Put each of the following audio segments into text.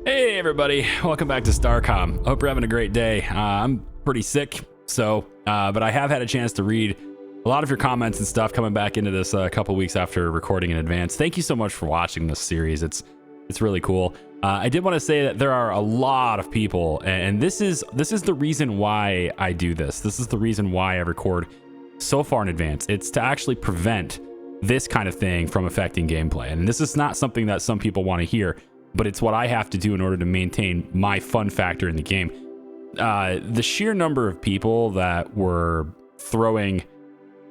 Hey everybody, welcome back to Starcom. Hope you're having a great day. I'm pretty sick, but I have had a chance to read a lot of your comments and stuff coming back into this a couple weeks after recording in advance. Thank you so much for watching this series. It's really cool. I did want to say that there are a lot of people, and this is the reason why I do this. This is the reason why I record so far in advance. It's to actually prevent this kind of thing from affecting gameplay. And this is not something that some people want to hear, but it's what I have to do in order to maintain my fun factor in the game. The sheer number of people that were throwing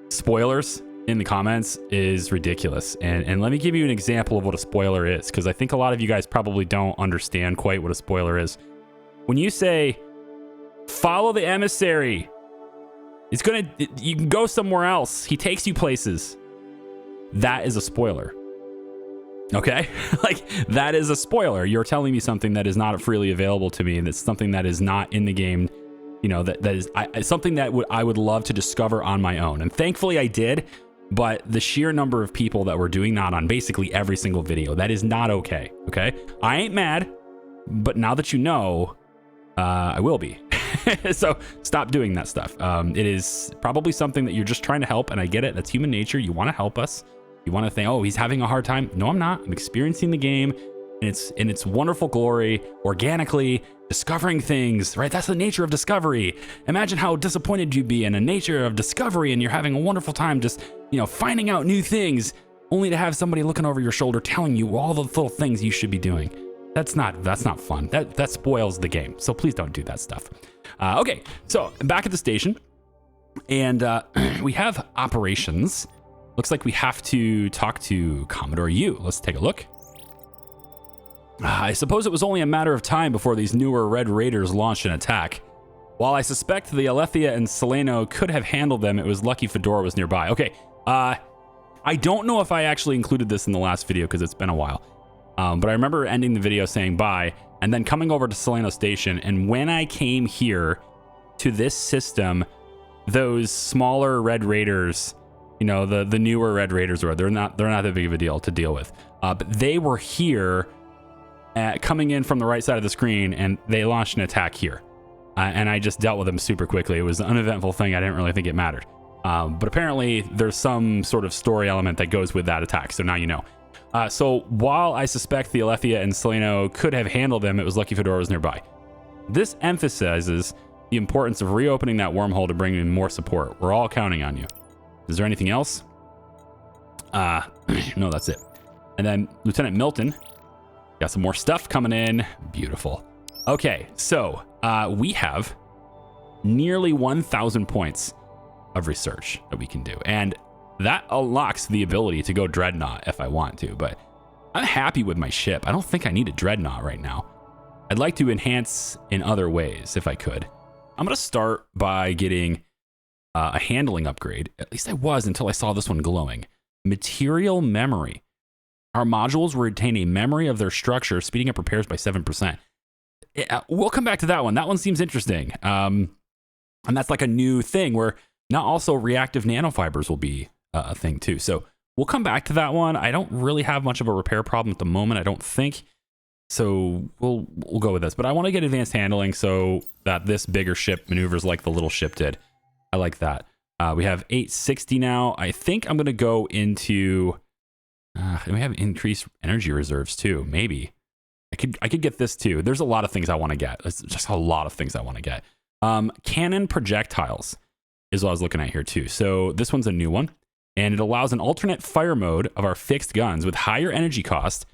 spoilers in the comments is ridiculous. And let me give you an example of what a spoiler is, because I think a lot of you guys probably don't understand quite what a spoiler is. When you say, follow the emissary, you can go somewhere else. He takes you places. That is a spoiler. Okay? Like, that is a spoiler. You're telling me something that is not freely available to me, and that's something that is not in the game, you know, that is something that I would love to discover on my own. And thankfully I did, but the sheer number of people that were doing that on basically every single video, that is not okay. Okay? I ain't mad, but now that you know, I will be. So stop doing that stuff. It is probably something that you're just trying to help, and I get it. That's human nature. You want to help us. You want to think, oh, he's having a hard time. No, I'm not. I'm experiencing the game in its wonderful glory, organically, discovering things, right? That's the nature of discovery. Imagine how disappointed you'd be in a nature of discovery, and you're having a wonderful time just, you know, finding out new things, only to have somebody looking over your shoulder telling you all the little things you should be doing. That's not fun. That spoils the game. So please don't do that stuff. Okay, so back at the station, and we have operations. Looks like we have to talk to Commodore U. Let's take a look. I suppose it was only a matter of time before these newer Red Raiders launched an attack. While I suspect the Alethea and Seleno could have handled them, it was lucky Fedora was nearby. Okay, I don't know if I actually included this in the last video because it's been a while. But I remember ending the video saying bye, and then coming over to Seleno Station, and when I came here to this system, those smaller Red Raiders, you know, the newer Red Raiders, they're not that big of a deal to deal with. But they were here coming in from the right side of the screen, and they launched an attack here. And I just dealt with them super quickly. It was an uneventful thing. I didn't really think it mattered. But apparently there's some sort of story element that goes with that attack. So now you know. So while I suspect the Alethea and Seleno could have handled them, it was lucky Fedora was nearby. This emphasizes the importance of reopening that wormhole to bring in more support. We're all counting on you. Is there anything else? No, that's it. And then Lieutenant Milton, got some more stuff coming in. Beautiful. Okay, so we have nearly 1,000 points of research that we can do. And that unlocks the ability to go Dreadnought if I want to, but I'm happy with my ship. I don't think I need a Dreadnought right now. I'd like to enhance in other ways if I could. I'm going to start by getting a handling upgrade. At least I was until I saw this one glowing. Material memory. Our modules retain a memory of their structure, speeding up repairs by 7%. We'll come back to that one. That one seems interesting. And that's like a new thing where now also reactive nanofibers will be a thing too. So we'll come back to that one. I don't really have much of a repair problem at the moment, I don't think. So we'll go with this. But I want to get advanced handling so that this bigger ship maneuvers like the little ship did. I like that. We have 860 now. I think I'm going to go into... we have increased energy reserves too. Maybe. I could get this too. There's a lot of things I want to get. There's just a lot of things I want to get. Cannon projectiles is what I was looking at here too. So this one's a new one. And it allows an alternate fire mode of our fixed guns with higher energy cost,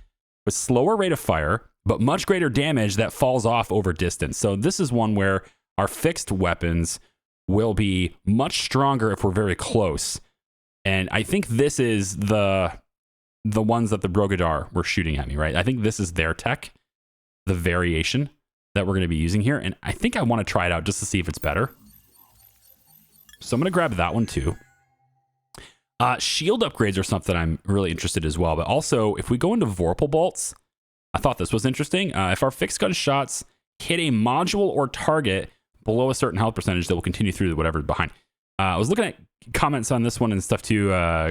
with slower rate of fire, but much greater damage that falls off over distance. So this is one where our fixed weapons will be much stronger if we're very close. And I think this is the ones that the Brogar were shooting at me, right? I think this is their tech, the variation that we're going to be using here. And I think I want to try it out just to see if it's better. So I'm going to grab that one too. Shield upgrades are something I'm really interested in as well. But also, if we go into Vorpal bolts, I thought this was interesting. If our fixed gun shots hit a module or target below a certain health percentage, that will continue through whatever's behind. I was looking at comments on this one and stuff too.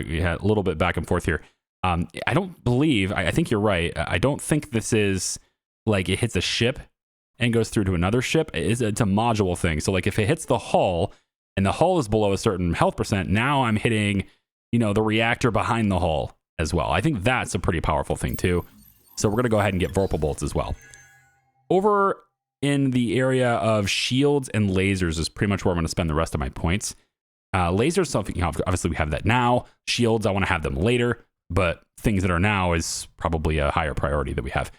We had a little bit back and forth here. I don't believe, I think you're right. I don't think this is like it hits a ship and goes through to another ship. It's a module thing. So like if it hits the hull and the hull is below a certain health percent, now I'm hitting, you know, the reactor behind the hull as well. I think that's a pretty powerful thing too. So we're going to go ahead and get Vorpal Bolts as well. Over in the area of shields and lasers is pretty much where I'm going to spend the rest of my points. Lasers, something, you know, obviously we have that now. Shields, I want to have them later, but things that are now is probably a higher priority that we have.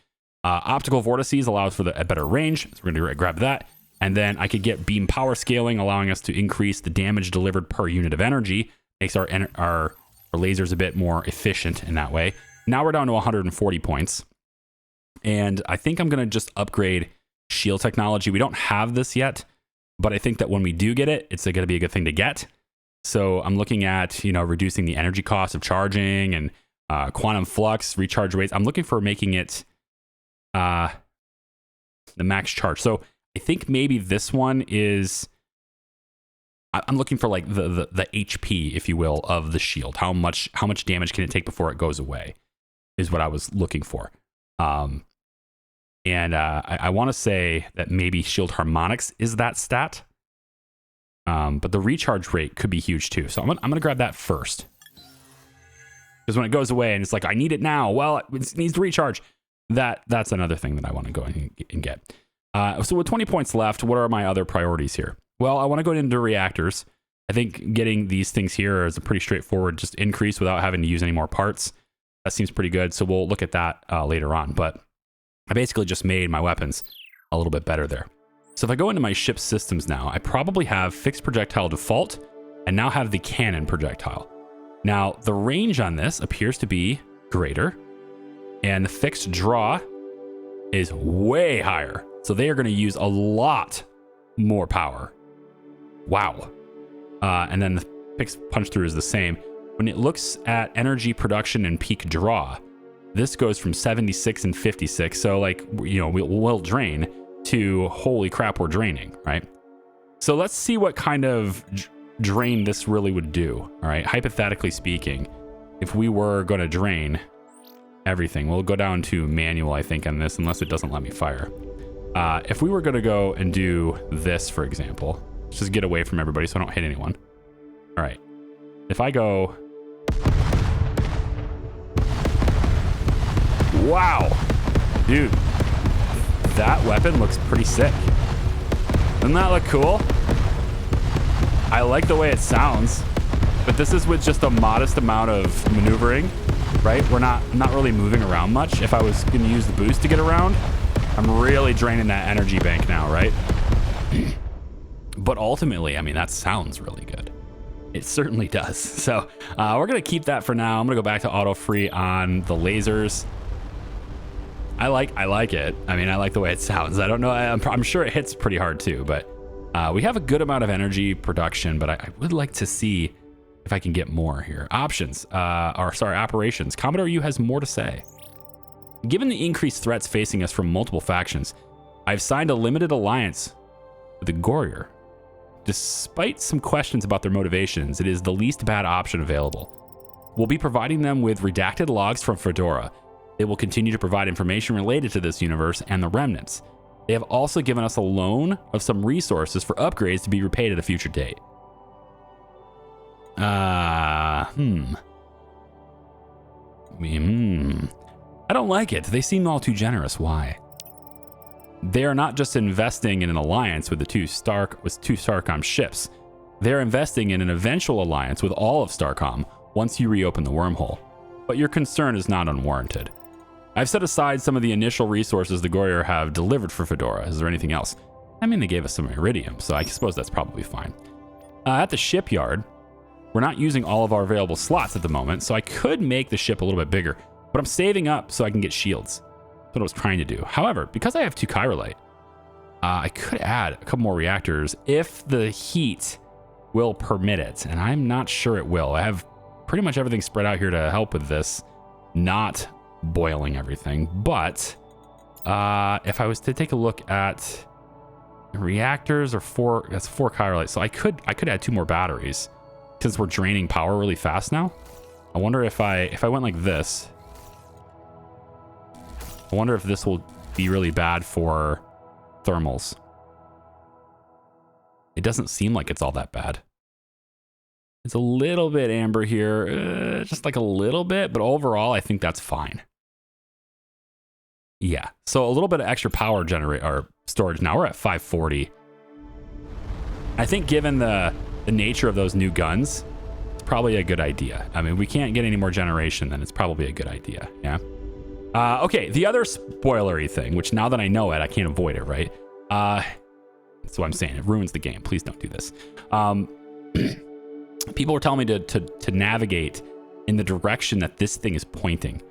Optical vortices allows for a better range, so we're going to grab that. And then I could get beam power scaling, allowing us to increase the damage delivered per unit of energy. Makes our lasers a bit more efficient in that way. Now we're down to 140 points. And I think I'm going to just upgrade shield technology. We don't have this yet, but I think that when we do get it, it's going to be a good thing to get. So I'm looking at, you know, reducing the energy cost of charging and quantum flux, recharge rates. I'm looking for making it the max charge. So I think maybe this one is, I'm looking for like the HP, if you will, of the shield. How much damage can it take before it goes away is what I was looking for. And I want to say that maybe shield harmonics is that stat. But the recharge rate could be huge too. So I'm gonna grab that first. Because when it goes away and it's like, I need it now. Well, it needs to recharge. That's another thing that I want to go and get. So with 20 points left, what are my other priorities here? Well, I want to go into reactors. I think getting these things here is a pretty straightforward just increase without having to use any more parts. That seems pretty good. So we'll look at that later on. But I basically just made my weapons a little bit better there. So if I go into my ship systems now, I probably have fixed projectile default and now have the cannon projectile. Now, the range on this appears to be greater and the fixed draw is way higher. So they are going to use a lot more power. Wow. And then the fixed punch through is the same. When it looks at energy production and peak draw, this goes from 76 and 56. So like, you know, we'll drain to holy crap, we're draining, right? So let's see what kind of drain this really would do. All right. Hypothetically speaking, if we were going to drain everything, we'll go down to manual, I think, on this, unless it doesn't let me fire. If we were going to go and do this, for example, let's just get away from everybody so I don't hit anyone. All right. If I go, wow, dude, that weapon looks pretty sick. Doesn't that look cool? I like the way it sounds, but this is with just a modest amount of maneuvering, right? We're not really moving around much. If I was going to use the boost to get around, I'm really draining that energy bank now, right? But ultimately, I mean, that sounds really good. It certainly does. So we're going to keep that for now. I'm going to go back to auto free on the lasers. I like it. I mean, I like the way it sounds. I don't know. I'm sure it hits pretty hard too, but we have a good amount of energy production, but I would like to see if I can get more here. Options, operations. Commodore U has more to say. Given the increased threats facing us from multiple factions, I've signed a limited alliance with the Goryr. Despite some questions about their motivations, it is the least bad option available. We'll be providing them with redacted logs from Fedora. They will continue to provide information related to this universe and the remnants. They have also given us a loan of some resources for upgrades to be repaid at a future date. I don't like it. They seem all too generous. Why? They are not just investing in an alliance with two Starcom ships. They're investing in an eventual alliance with all of Starcom once you reopen the wormhole. But your concern is not unwarranted. I've set aside some of the initial resources the Goryr have delivered for Fedora. Is there anything else? I mean, they gave us some iridium, so I suppose that's probably fine. At the shipyard, we're not using all of our available slots at the moment, so I could make the ship a little bit bigger, but I'm saving up so I can get shields. That's what I was trying to do. However, because I have 2 chirolite, I could add a couple more reactors if the heat will permit it, and I'm not sure it will. I have pretty much everything spread out here to help with this, not boiling everything. But if I was to take a look at reactors, or that's 4 chirolite, so I could add 2 more batteries since we're draining power really fast now. I wonder if I went like this. I wonder if this will be really bad for thermals. It doesn't seem like it's all that bad. It's a little bit amber here, just like a little bit, but overall, I think that's fine. Yeah, so a little bit of extra power generate or storage. Now we're at 540. I think given the nature of those new guns, it's probably a good idea. I mean, we can't get any more generation, then it's probably a good idea. Yeah. Okay, the other spoilery thing, which now that I know it, I can't avoid it, right? That's what I'm saying. It ruins the game. Please don't do this. People were telling me to navigate in the direction that this thing is pointing.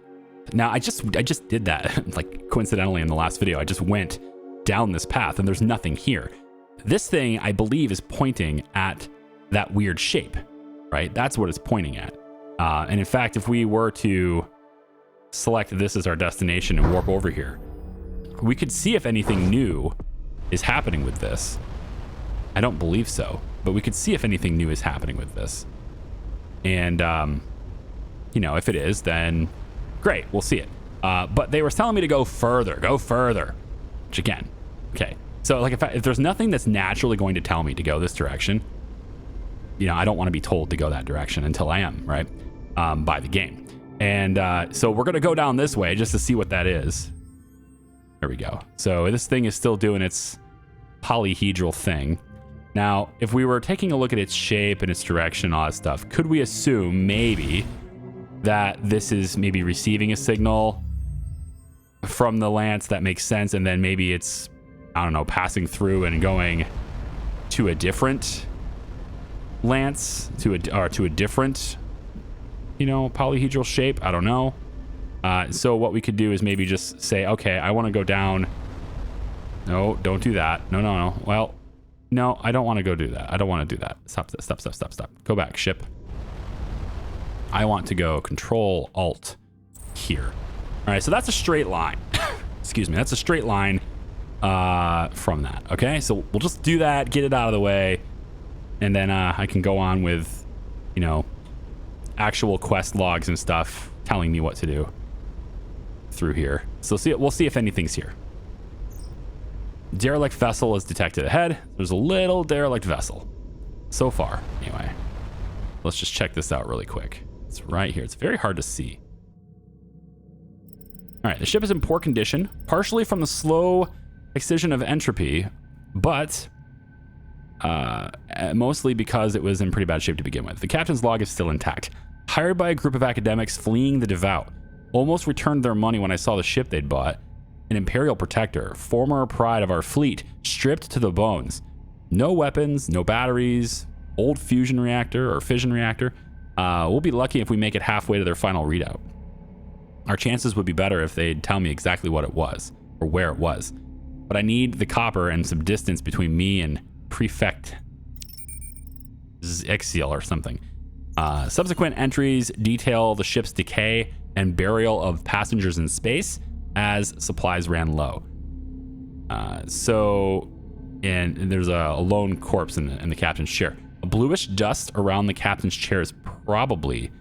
Now, I just did that, like, coincidentally in the last video. I just went down this path, and there's nothing here. This thing, I believe, is pointing at that weird shape, right? That's what it's pointing at. And in fact, if we were to select this as our destination and warp over here, we could see if anything new is happening with this. I don't believe so, but we could see if anything new is happening with this. And, you know, if it is, then great, we'll see it. But they were telling me to go further, which again, okay. So like if there's nothing that's naturally going to tell me to go this direction, you know, I don't want to be told to go that direction until I am, right? By the game. And so we're going to go down this way just to see what that is. There we go. So this thing is still doing its polyhedral thing. Now, if we were taking a look at its shape and its direction, all that stuff, could we assume maybe that this is maybe receiving a signal from the lance that makes sense, and then maybe it's, I don't know, passing through and going to a different lance, to a different, you know, polyhedral shape? I don't know. So what we could do is maybe just say, okay, I want to go down. No, don't do that. No. Well, no, I don't want to go do that. I don't want to do that. Stop. Go back, ship. I want to go Control Alt here. All right, so that's a straight line. Excuse me, that's a straight line from that. Okay, so we'll just do that, get it out of the way, and then I can go on with, you know, actual quest logs and stuff telling me what to do through here. So we'll see if anything's here. Derelict vessel is detected ahead. There's a little derelict vessel so far. Anyway, let's just check this out really quick. It's right here. It's very hard to see. All right, the ship is in poor condition, partially from the slow excision of entropy, but mostly because it was in pretty bad shape to begin with. The captain's log is still intact. Hired by a group of academics fleeing the devout. Almost returned their money when I saw the ship they'd bought. An Imperial protector, former pride of our fleet, stripped to the bones. No weapons, no batteries, old fusion reactor or fission reactor. We'll be lucky if we make it halfway to their final readout. Our chances would be better if they'd tell me exactly what it was or where it was. But I need the copper and some distance between me and Prefect Exil or something. Subsequent entries detail the ship's decay and burial of passengers in space as supplies ran low. And there's a lone corpse in the captain's chair. A bluish dust around the captain's chair is probably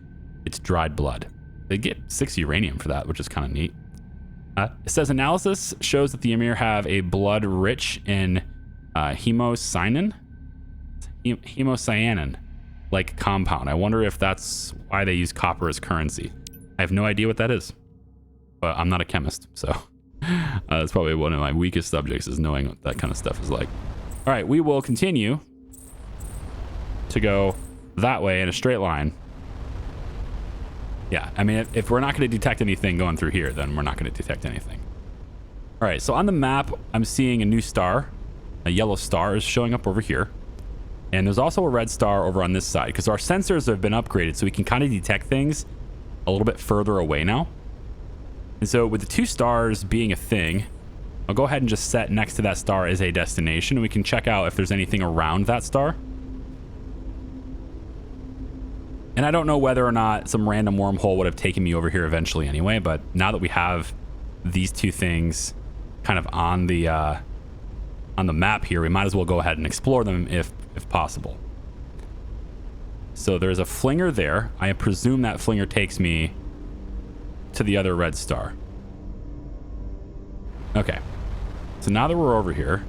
its dried blood. They get 6 uranium for that, which is kind of neat. It says analysis shows that the Ymir have a blood rich in hemocyanin like compound. I wonder if that's why they use copper as currency. I have no idea what that is, but I'm not a chemist, so that's probably one of my weakest subjects, is knowing what that kind of stuff is like. All right, we will continue to go that way in a straight line. Yeah, I mean, if we're not going to detect anything going through here, then we're not going to detect anything. All right, so on the map, I'm seeing a new star. A yellow star is showing up over here. And there's also a red star over on this side, because our sensors have been upgraded, so we can kind of detect things a little bit further away now. And so with the 2 stars being a thing, I'll go ahead and just set next to that star as a destination, and we can check out if there's anything around that star. And I don't know whether or not some random wormhole would have taken me over here eventually anyway, but now that we have these 2 things kind of on the map here, we might as well go ahead and explore them if possible. So there's a flinger there. I presume that flinger takes me to the other red star. Okay. So now that we're over here.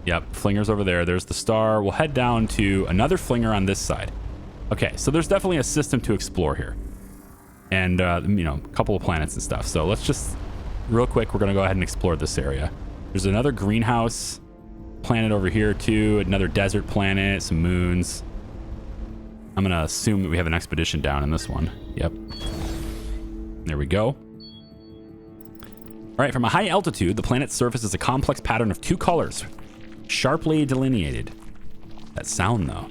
Yep, flinger's over there. There's the star. We'll head down to another flinger on this side. Okay, so there's definitely a system to explore here. And, you know, a couple of planets and stuff. So let's just, real quick, we're going to go ahead and explore this area. There's another greenhouse planet over here, too. Another desert planet, some moons. I'm going to assume that we have an expedition down in this one. Yep. There we go. All right, from a high altitude, the planet's surface is a complex pattern of two colors, sharply delineated. That sound, though.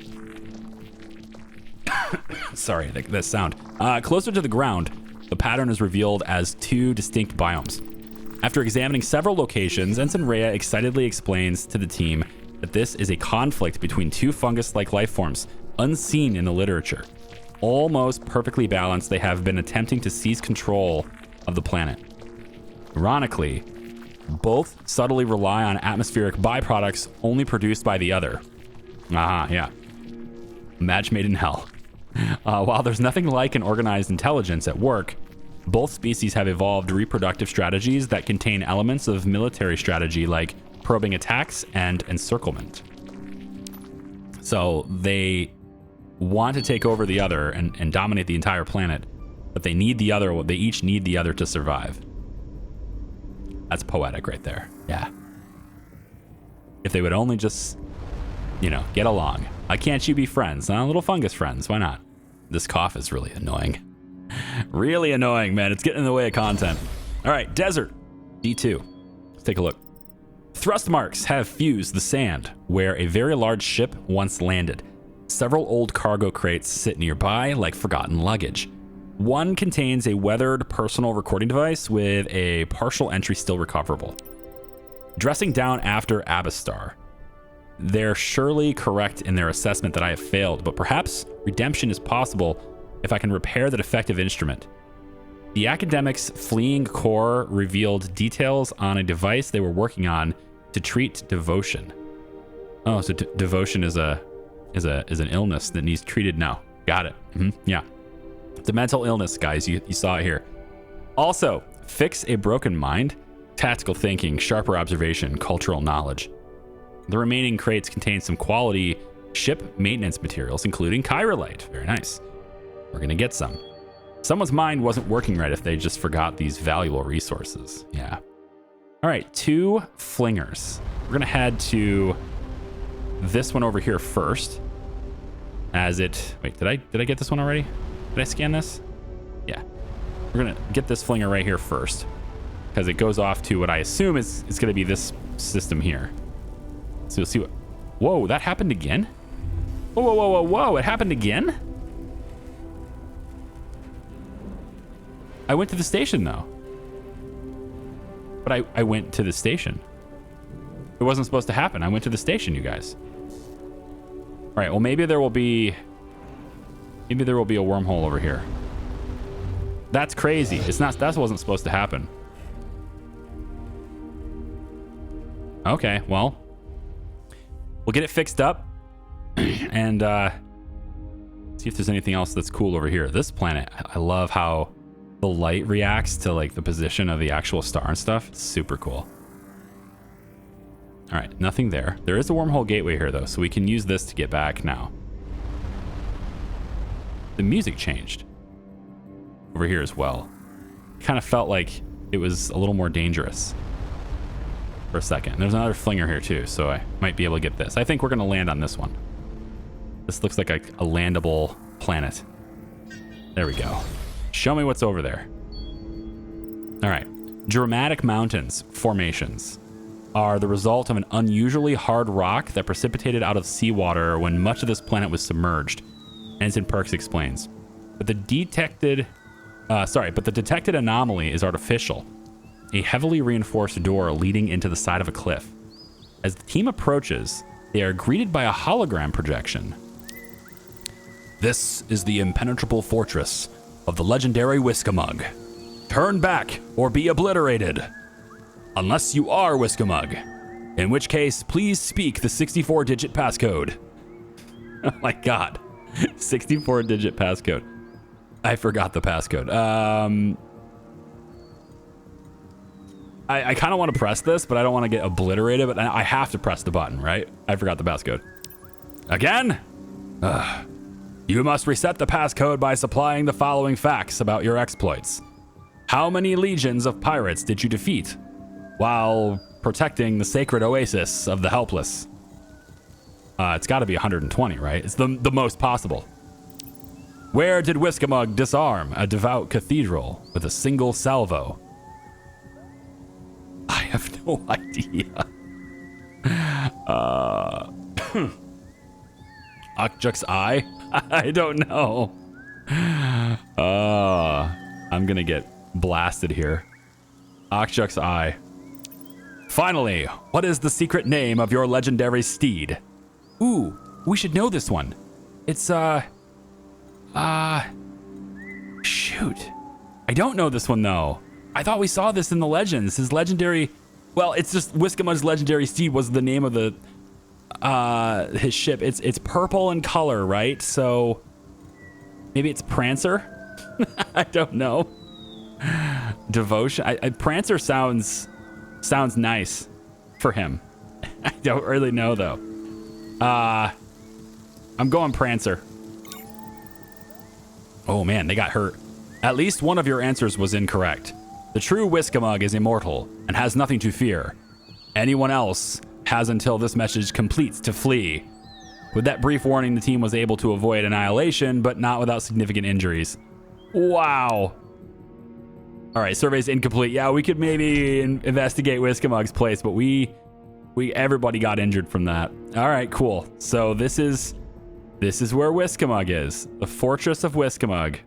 Sorry, that sound. Closer to the ground, the pattern is revealed as two distinct biomes. After examining several locations, Ensign Rhea excitedly explains to the team that this is a conflict between two fungus-like life forms, unseen in the literature. Almost perfectly balanced, they have been attempting to seize control of the planet. Ironically, both subtly rely on atmospheric byproducts only produced by the other. Yeah. Match made in hell. While there's nothing like an organized intelligence at work, both species have evolved reproductive strategies that contain elements of military strategy like probing attacks and encirclement. So they want to take over the other and dominate the entire planet, but they need the other. They each need the other to survive. That's poetic right there. Yeah. If they would only just, you know, get along. Why can't you be friends? Little fungus friends. Why not? This cough is really annoying. Really annoying, man. It's getting in the way of content. All right, desert. D2. Let's take a look. Thrust marks have fused the sand where a very large ship once landed. Several old cargo crates sit nearby like forgotten luggage. One contains a weathered personal recording device with a partial entry still recoverable. Dressing down after Abystar. They're surely correct in their assessment that I have failed, but perhaps redemption is possible if I can repair the defective instrument. The academics' fleeing core revealed details on a device they were working on to treat devotion. Oh, so devotion is an illness that needs treated now. Got it. Yeah. It's a mental illness, guys. You saw it here. Also, fix a broken mind, tactical thinking, sharper observation, cultural knowledge. The remaining crates contain some quality ship maintenance materials, including chirolite. Very nice. We're going to get some. Someone's mind wasn't working right if they just forgot these valuable resources. Yeah. All right, 2 flingers. We're going to head to this one over here first. Wait, did I get this one already? Did I scan this? Yeah. We're going to get this flinger right here first because it goes off to what I assume is going to be this system here. So you'll see what... Whoa, that happened again? Whoa, it happened again? I went to the station, though. But I went to the station. It wasn't supposed to happen. I went to the station, you guys. All right, well, maybe there will be a wormhole over here. That's crazy. That wasn't supposed to happen. Okay, well, we'll get it fixed up and see if there's anything else that's cool over here. This planet, I love how the light reacts to like the position of the actual star and stuff. It's super cool. All right, nothing there. There is a wormhole gateway here though, so we can use this to get back now. The music changed over here as well. Kind of felt like it was a little more dangerous for a second. There's another flinger here too, so I might be able to get this. I think we're gonna land on this one. This looks like a landable planet. There we go. Show me what's over there. All right. Dramatic mountains formations are the result of an unusually hard rock that precipitated out of seawater when much of this planet was submerged. Ensign Perks explains. But the detected anomaly is artificial. A heavily reinforced door leading into the side of a cliff. As the team approaches, they are greeted by a hologram projection. This is the impenetrable fortress of the legendary WISKAMUG. Turn back or be obliterated. Unless you are WISKAMUG. In which case, please speak the 64-digit passcode. Oh my god. 64-digit passcode. I forgot the passcode. I kind of want to press this, but I don't want to get obliterated, but I have to press the button, right? I forgot the passcode. Again? You must reset the passcode by supplying the following facts about your exploits. How many legions of pirates did you defeat while protecting the sacred oasis of the helpless? It's got to be 120, right? It's the most possible. Where did WISKAMUG disarm a devout cathedral with a single salvo? I have no idea. Okjuk's eye? I don't know. I'm gonna get blasted here. Okjuk's eye. Finally, what is the secret name of your legendary steed? Ooh, we should know this one. It's shoot. I don't know this one though. I thought we saw this in the legends. His legendary, well, it's just WISKAMUG'S legendary steed was the name of the his ship. It's purple in color, right? So maybe it's Prancer. I don't know. Devotion. Prancer sounds nice for him. I don't really know though. I'm going Prancer. Oh man, they got hurt. At least one of your answers was incorrect. The true WISKAMUG is immortal and has nothing to fear. Anyone else has until this message completes to flee. With that brief warning, the team was able to avoid annihilation, but not without significant injuries. Wow. All right, survey's incomplete. Yeah, we could maybe investigate WISKAMUG'S place, but everybody got injured from that. All right, cool. So this is where WISKAMUG is. The Fortress of WISKAMUG.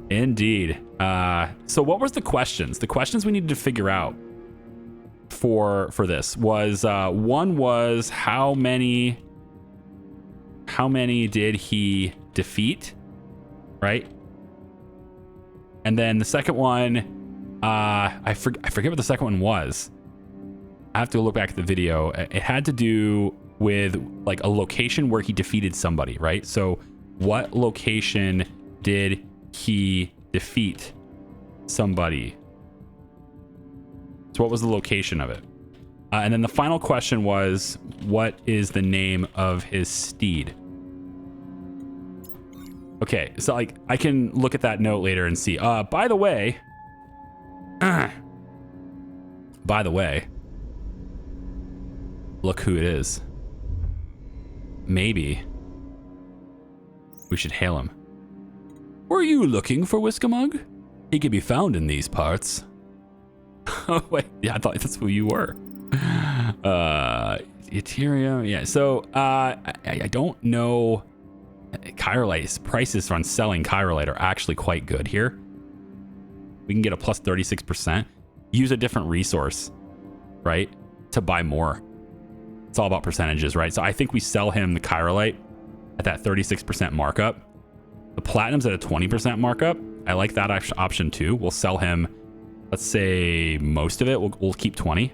Indeed. So what was the questions? The questions we needed to figure out for this was one was how many did he defeat, right? And then the second one, I forget what the second one was. I have to look back at the video. It had to do with like a location where he defeated somebody, right? So what location did he defeat somebody? So what was the location of it? And then the final question was, what is the name of his steed? Okay, so like I can look at that note later and see. By the way, look who it is. Maybe we should hail him. Were you looking for WISKAMUG? He can be found in these parts. Oh wait, yeah, I thought that's who you were. Ethereum, yeah. So I don't know. Chirolite prices on selling Chirolite are actually quite good here. We can get a plus 36%. Use a different resource, right, to buy more. It's all about percentages, right? So I think we sell him the Chirolite at that 36% markup. The Platinum's at a 20% markup. I like that option too. We'll sell him, let's say most of it. We'll keep 20.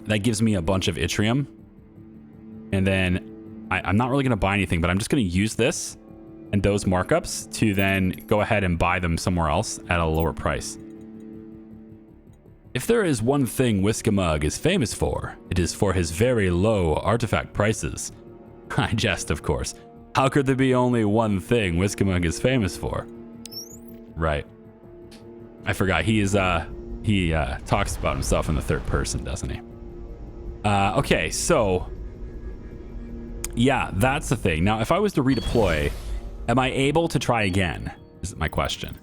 That gives me a bunch of Yttrium. And then I'm not really going to buy anything, but I'm just going to use this and those markups to then go ahead and buy them somewhere else at a lower price. If there is one thing WISKAMUG is famous for, it is for his very low artifact prices. I jest, of course. How could there be only one thing WISKAMUG is famous for? Right. I forgot. He talks about himself in the third person, doesn't he? Okay, so yeah, that's the thing. Now, if I was to redeploy, am I able to try again? Is my question.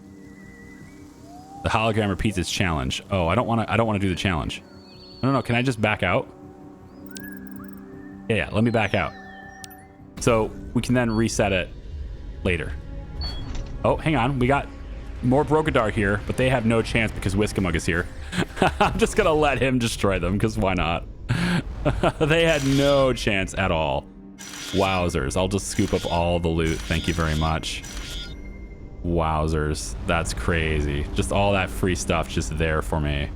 The hologram repeats its challenge. Oh, I don't want to do the challenge. No. Can I just back out? Yeah, let me back out. So we can then reset it later. Oh, hang on. We got more Brogar here, but they have no chance because WISKAMUG is here. I'm just going to let him destroy them because why not? They had no chance at all. Wowzers. I'll just scoop up all the loot. Thank you very much. Wowzers. That's crazy. Just all that free stuff just there for me.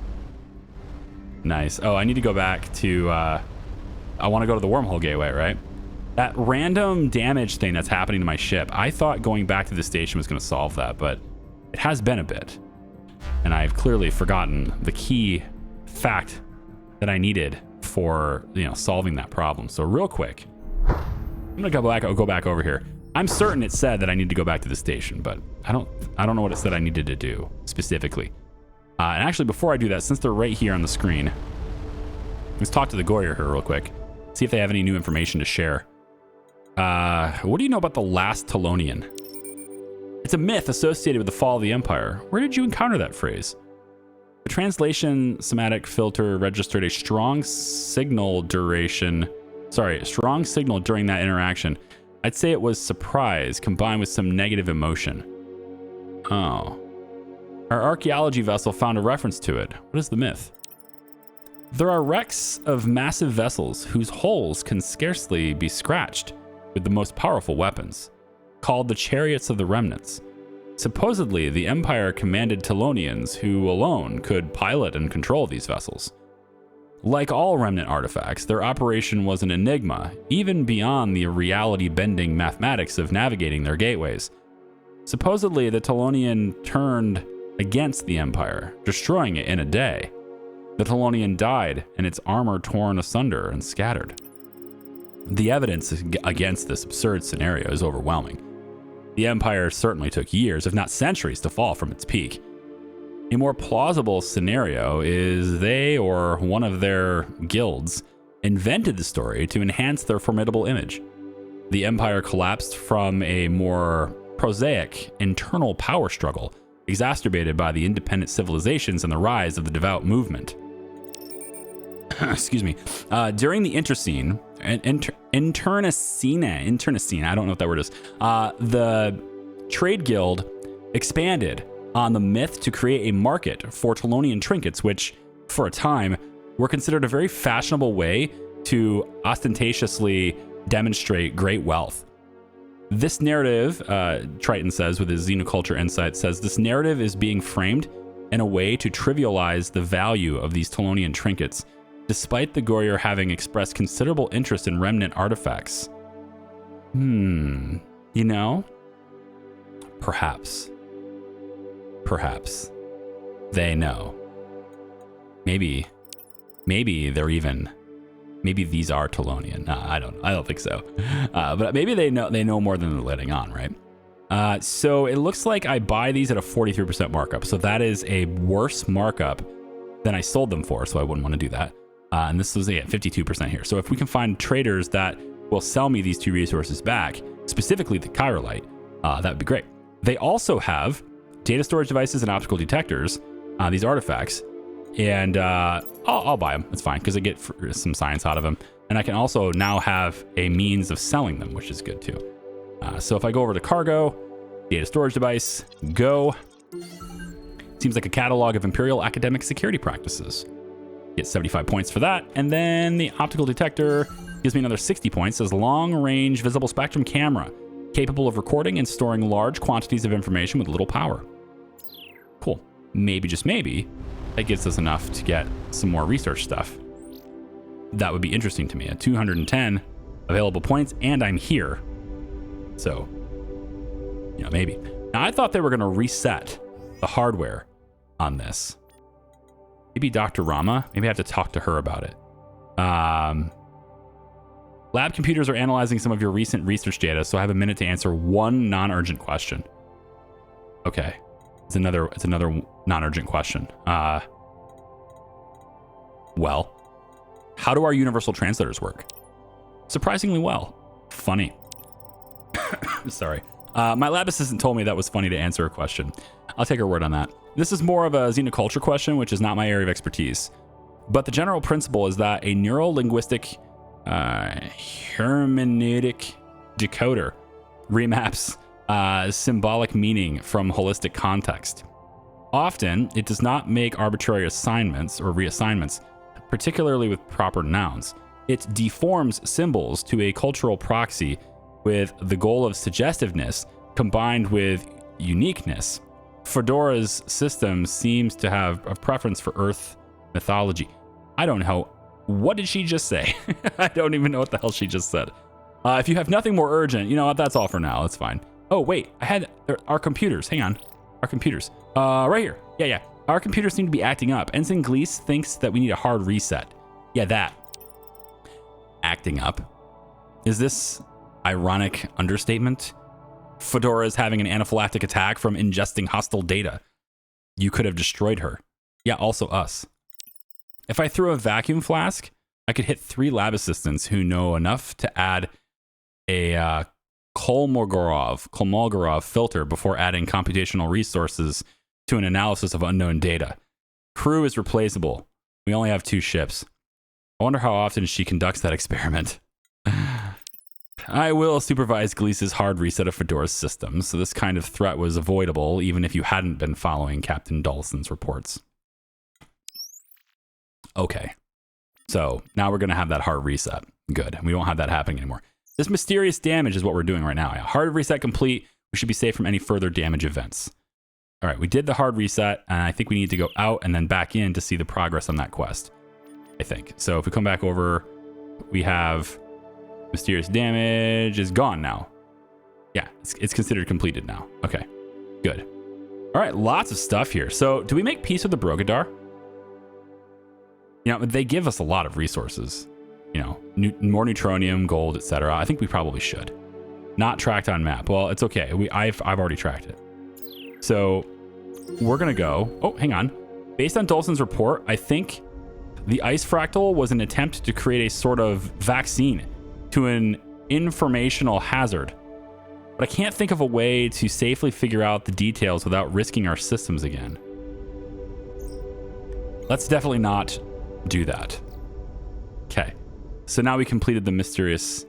Nice. Oh, I need to go back to... I want to go to the wormhole gateway, right? That random damage thing that's happening to my ship. I thought going back to the station was going to solve that, but it has been a bit. and I've clearly forgotten the key fact that I needed for, solving that problem. So real quick, I'm gonna go back over here. I'm certain it said that I need to go back to the station, but I don't know what it said I needed to do specifically. And actually, before I do that, since they're right here on the screen, let's talk to the Goryr here real quick. See if they have any new information to share. What do you know about the last Telonian? It's a myth associated with the fall of the Empire. Where did you encounter that phrase? The translation semantic filter registered a strong signal during that interaction. I'd say it was surprise combined with some negative emotion. Oh. Our archaeology vessel found a reference to it. What is the myth? There are wrecks of massive vessels whose hulls can scarcely be scratched with the most powerful weapons, called the chariots of the Remnants. Supposedly, the Empire commanded Telonians who alone could pilot and control these vessels. Like all Remnant artifacts, their operation was an enigma, even beyond the reality-bending mathematics of navigating their gateways. Supposedly, the Telonian turned against the Empire, destroying it in a day. The Telonian died, and its armor torn asunder and scattered. The evidence against this absurd scenario is overwhelming. The Empire certainly took years, if not centuries, to fall from its peak. A more plausible scenario is they or one of their guilds invented the story to enhance their formidable image. The Empire collapsed from a more prosaic internal power struggle, exacerbated by the independent civilizations and the rise of the devout movement. Excuse me. During the Internecine, I don't know what that word is. The trade guild expanded on the myth to create a market for Telonian trinkets, which, for a time, were considered a very fashionable way to ostentatiously demonstrate great wealth. This narrative, Triton says with his xenoculture insight, says this narrative is being framed in a way to trivialize the value of these Telonian trinkets, despite the Goryr having expressed considerable interest in Remnant artifacts. Perhaps they know. Maybe these are Telonian. I don't think so. But maybe they know more than they're letting on, right? So it looks like I buy these at a 43% markup. So that is a worse markup than I sold them for. So I wouldn't want to do that. And this was at 52% here. So if we can find traders that will sell me these two resources back, specifically the chirolite, that would be great. They also have data storage devices and optical detectors, these artifacts, and I'll buy them. It's fine because I get some science out of them. And I can also now have a means of selling them, which is good too. So if I go over to cargo, data storage device, go. Seems like a catalog of Imperial academic security practices. Get 75 points for that. And then the optical detector gives me another 60 points. Says long-range visible spectrum camera, capable of recording and storing large quantities of information with little power. Cool. Maybe, just maybe, that gives us enough to get some more research stuff. That would be interesting to me. At 210 available points, and I'm here. So, maybe. Now, I thought they were going to reset the hardware on this. Maybe Dr. Rama. Maybe I have to talk to her about it. Lab computers are analyzing some of your recent research data, so I have a minute to answer one non-urgent question. Okay. It's another non-urgent question. Well, how do our universal translators work? Surprisingly well. Funny. Sorry. My lab assistant told me that was funny to answer a question. I'll take her word on that. This is more of a xenoculture question, which is not my area of expertise. But the general principle is that a neuro-linguistic hermeneutic decoder remaps symbolic meaning from holistic context. Often, it does not make arbitrary assignments or reassignments, particularly with proper nouns. It deforms symbols to a cultural proxy with the goal of suggestiveness combined with uniqueness. Fedora's system seems to have a preference for Earth mythology. I don't know. What did she just say? I don't even know what the hell she just said. If you have nothing more urgent, you know what? That's all for now. That's fine. Oh, wait. I had our computers. Hang on. Our computers. Right here. Yeah. Our computers seem to be acting up. Ensign Gleese thinks that we need a hard reset. Yeah, that. Acting up. Is this ironic understatement? Fedora is having an anaphylactic attack from ingesting hostile data. You could have destroyed her. Yeah, also us. If I threw a vacuum flask, I could hit 3 lab assistants who know enough to add a Kolmogorov filter before adding computational resources to an analysis of unknown data. Crew is replaceable. We only have 2 ships. I wonder how often she conducts that experiment. I will supervise Gleese's hard reset of Fedora's systems, so this kind of threat was avoidable even if you hadn't been following Captain Dawson's reports. Okay. So now we're going to have that hard reset. Good. We don't have that happening anymore. This mysterious damage is what we're doing right now. Hard reset complete. We should be safe from any further damage events. All right, we did the hard reset, and I think we need to go out and then back in to see the progress on that quest, I think. So if we come back over, we have mysterious damage is gone now. Yeah, it's considered completed now. Okay, good. All right, lots of stuff here. So do we make peace with the Brogar? You know, they give us a lot of resources. You know, more neutronium, gold, etc. I think we probably should. Not tracked on map. Well, it's okay. I've already tracked it. So we're gonna go. Oh, hang on. Based on Dawson's report, I think the ice fractal was an attempt to create a sort of vaccine to an informational hazard. But I can't think of a way to safely figure out the details without risking our systems again. Let's definitely not do that. Okay. So now we completed the mysterious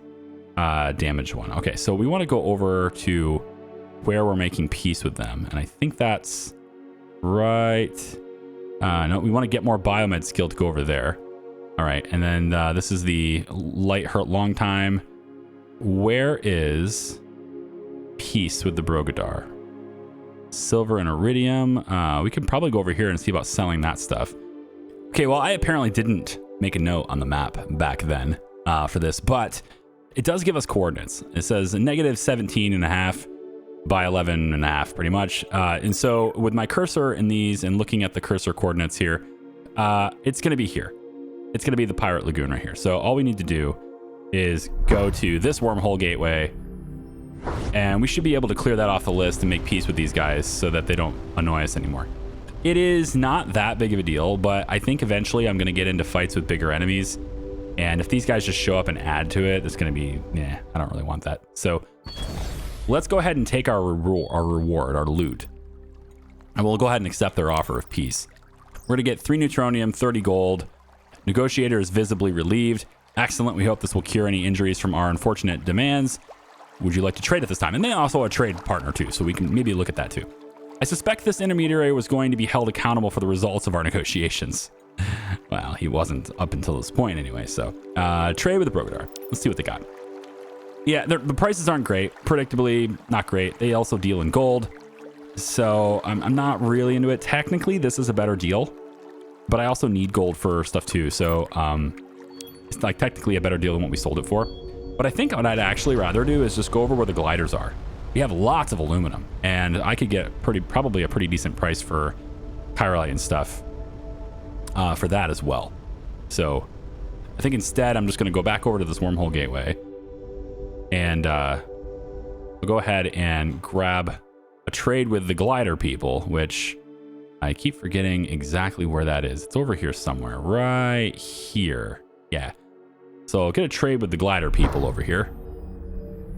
damage one. Okay, so we want to go over to where we're making peace with them. And I think that's right. No, we want to get more biomed skill to go over there. All right, and then this is the light hurt long time. Where is peace with the Brogar? Silver and iridium. We can probably go over here and see about selling that stuff. Okay, well, I apparently didn't make a note on the map back then for this, but it does give us coordinates. It says negative 17.5 by 11.5, pretty much. And so with my cursor in these and looking at the cursor coordinates here, it's going to be here. It's going to be the Pirate Lagoon right here. So all we need to do is go to this wormhole gateway, and we should be able to clear that off the list and make peace with these guys so that they don't annoy us anymore. It is not that big of a deal, but I think eventually I'm going to get into fights with bigger enemies. And if these guys just show up and add to it, it's going to be, nah, I don't really want that. So let's go ahead and take our reward, our loot. And we'll go ahead and accept their offer of peace. We're going to get 3 neutronium, 30 gold. Negotiator is visibly relieved. Excellent. We hope this will cure any injuries from our unfortunate demands. Would you like to trade at this time? And then also a trade partner too, so we can maybe look at that too. I suspect this intermediary was going to be held accountable for the results of our negotiations. Well, he wasn't up until this point anyway, so. Trade with the Brogar. Let's see what they got. Yeah, the prices aren't great. Predictably, not great. They also deal in gold. So I'm not really into it. Technically, this is a better deal, but I also need gold for stuff too. So it's like technically a better deal than what we sold it for. But I think what I'd actually rather do is just go over where the gliders are. We have lots of aluminum, and I could get probably a pretty decent price for chirolite and stuff for that as well. So I think instead I'm just going to go back over to this wormhole gateway, and we'll go ahead and grab a trade with the glider people, which I keep forgetting exactly where that is. It's over here somewhere, right here. Yeah. So I'll get a trade with the glider people over here.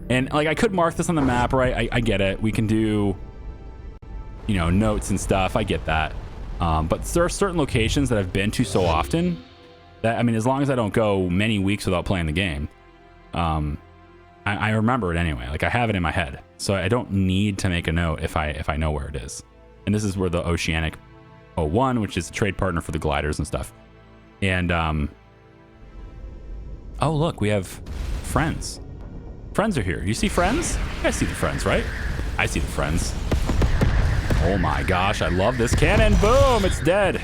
And like I could mark this on the map, right? I get it. We can do, you know, notes and stuff. I get that. But there are certain locations that I've been to so often that, I mean, as long as I don't go many weeks without playing the game, I remember it anyway. Like I have it in my head, so I don't need to make a note if I know where it is. And this is where the Oceanic 01, which is a trade partner for the gliders and stuff. And oh look, we have friends. Friends are here. You see friends? You guys see the friends, right? I see the friends. Oh my gosh, I love this cannon. Boom, it's dead.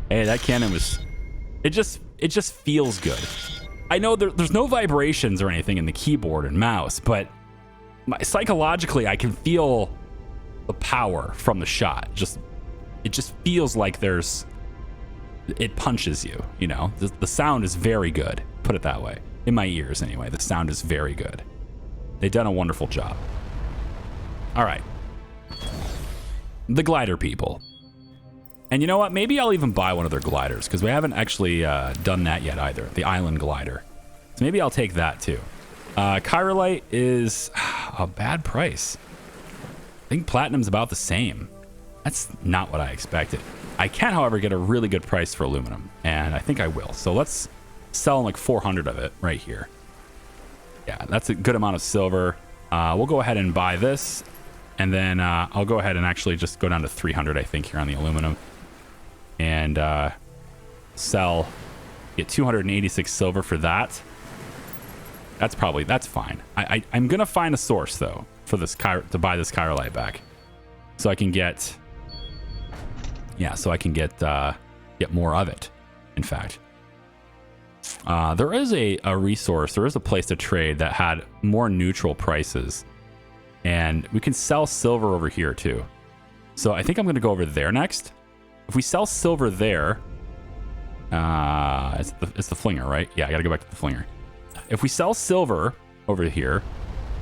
Hey, that cannon was, it just feels good. I know there's no vibrations or anything in the keyboard and mouse, but psychologically I can feel the power from the shot. Just it just feels like it punches you, you know? The sound is very good, put it that way. In my ears, anyway. The sound is very good. They've done a wonderful job. All right. The glider people. And you know what? Maybe I'll even buy one of their gliders, because we haven't actually done that yet either. The island glider. So maybe I'll take that too. Chirolite is a bad price. I think platinum's about the same. That's not what I expected. I can, however, get a really good price for aluminum, and I think I will. So let's sell like 400 of it right here. Yeah, that's a good amount of silver. We'll go ahead and buy this, and then I'll go ahead and actually just go down to 300, I think, here on the aluminum, and sell. Get 286 silver for that. That's fine. I'm gonna find a source though for this to buy this chirolite back, so I can get. Yeah, so I can get more of it. In fact, there is a resource. There is a place to trade that had more neutral prices, and we can sell silver over here too. So I think I'm going to go over there next. If we sell silver there, it's the flinger, right? Yeah, I got to go back to the flinger. If we sell silver over here,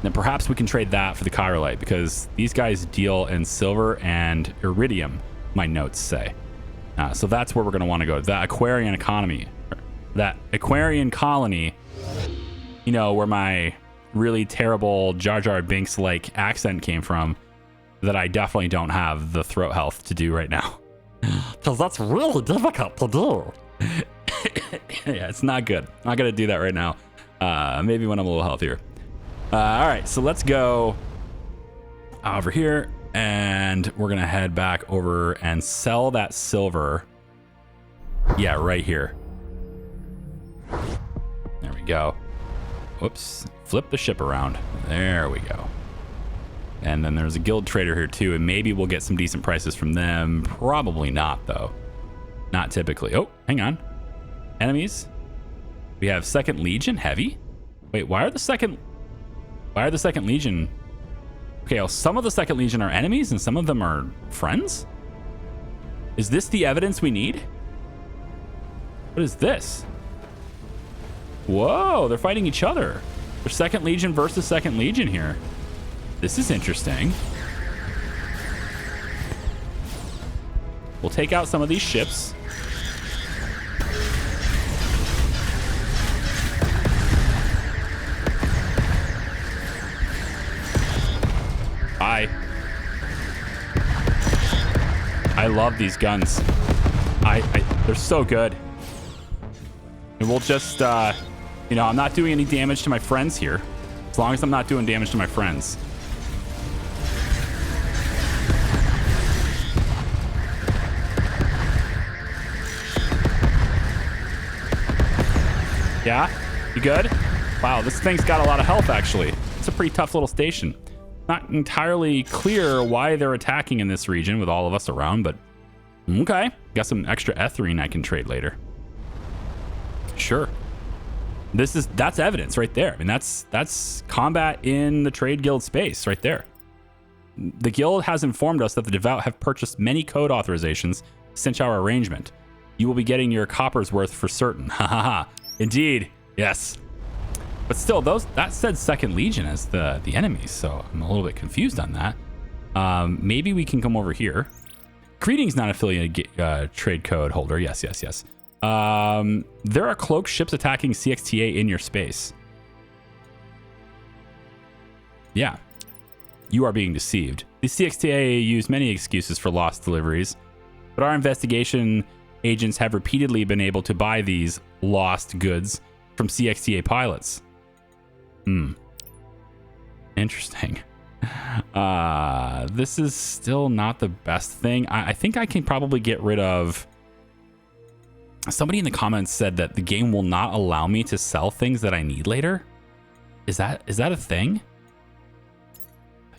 then perhaps we can trade that for the chirolite, because these guys deal in silver and iridium. My notes say. So that's where we're going to want to go. That Aquarian economy. That Aquarian colony, you know, where my really terrible Jar Jar Binks-like accent came from, that I definitely don't have the throat health to do right now. Because that's really difficult to do. Yeah, it's not good. I'm not going to do that right now. Maybe when I'm a little healthier. All right, so let's go over here. And we're going to head back over and sell that silver. Yeah, right here. There we go. Whoops. Flip the ship around. There we go. And then there's a guild trader here too, and maybe we'll get some decent prices from them. Probably not, though. Not typically. Oh, hang on. Enemies. We have Second Legion heavy. Wait, why are the Second Legion... Okay, well, some of the Second Legion are enemies and some of them are friends? Is this the evidence we need? What is this? Whoa, they're fighting each other. There's Second Legion versus Second Legion here. This is interesting. We'll take out some of these ships. I love these guns. They're so good. And we'll just, you know, I'm not doing any damage to my friends here. As long as I'm not doing damage to my friends. Yeah? You good? Wow, this thing's got a lot of health, actually. It's a pretty tough little station. Not entirely clear why they're attacking in this region with all of us around, but okay. Got some extra ethylene I can trade later. Sure. That's evidence right there. I mean, that's combat in the trade guild space right there. The guild has informed us that the Devout have purchased many code authorizations since our arrangement. You will be getting your copper's worth for certain. Ha ha ha. Indeed. Yes. But still, that said Second Legion as the enemies, so I'm a little bit confused on that. Maybe we can come over here. Greetings, non-affiliated trade code holder. Yes, yes, yes. There are cloaked ships attacking CXTA in your space. Yeah. You are being deceived. The CXTA use many excuses for lost deliveries, but our investigation agents have repeatedly been able to buy these lost goods from CXTA pilots. Interesting. This is still not the best thing. I think I can probably get rid of... Somebody in the comments said that the game will not allow me to sell things that I need later. Is that a thing?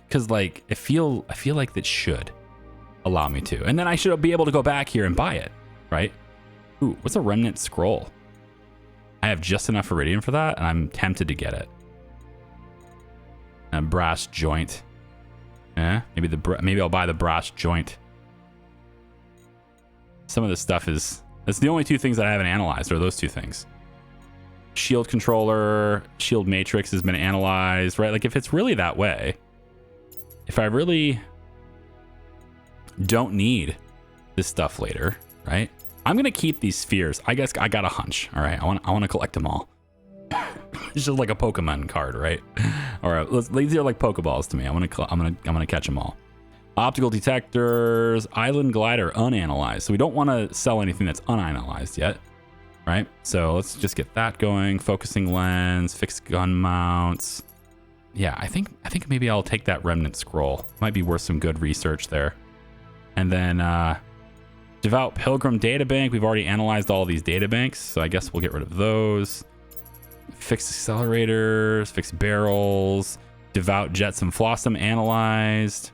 Because like I feel like that should allow me to, and then I should be able to go back here and buy it, right? Ooh, what's a remnant scroll? I have just enough iridium for that, and I'm tempted to get it. A brass joint. Maybe I'll buy the brass joint. some of this stuff is, it's the only two things that I haven't analyzed are those two things. Shield controller, shield matrix has been analyzed, right? Like if it's really that way, if I really don't need this stuff later, right? I'm going to keep these spheres. I guess I got a hunch. All right. I want to collect them all. It's just like a Pokemon card, right? All right. These are like Pokeballs to me. I'm going to catch them all. Optical detectors, island glider, unanalyzed. So we don't want to sell anything that's unanalyzed yet, right? So let's just get that going. Focusing lens, fixed gun mounts. Yeah, I think maybe I'll take that remnant scroll. Might be worth some good research there. And then Devout Pilgrim databank. We've already analyzed all of these databanks, so I guess we'll get rid of those. Fixed accelerators, fixed barrels, Devout Jetsam Flossum analyzed.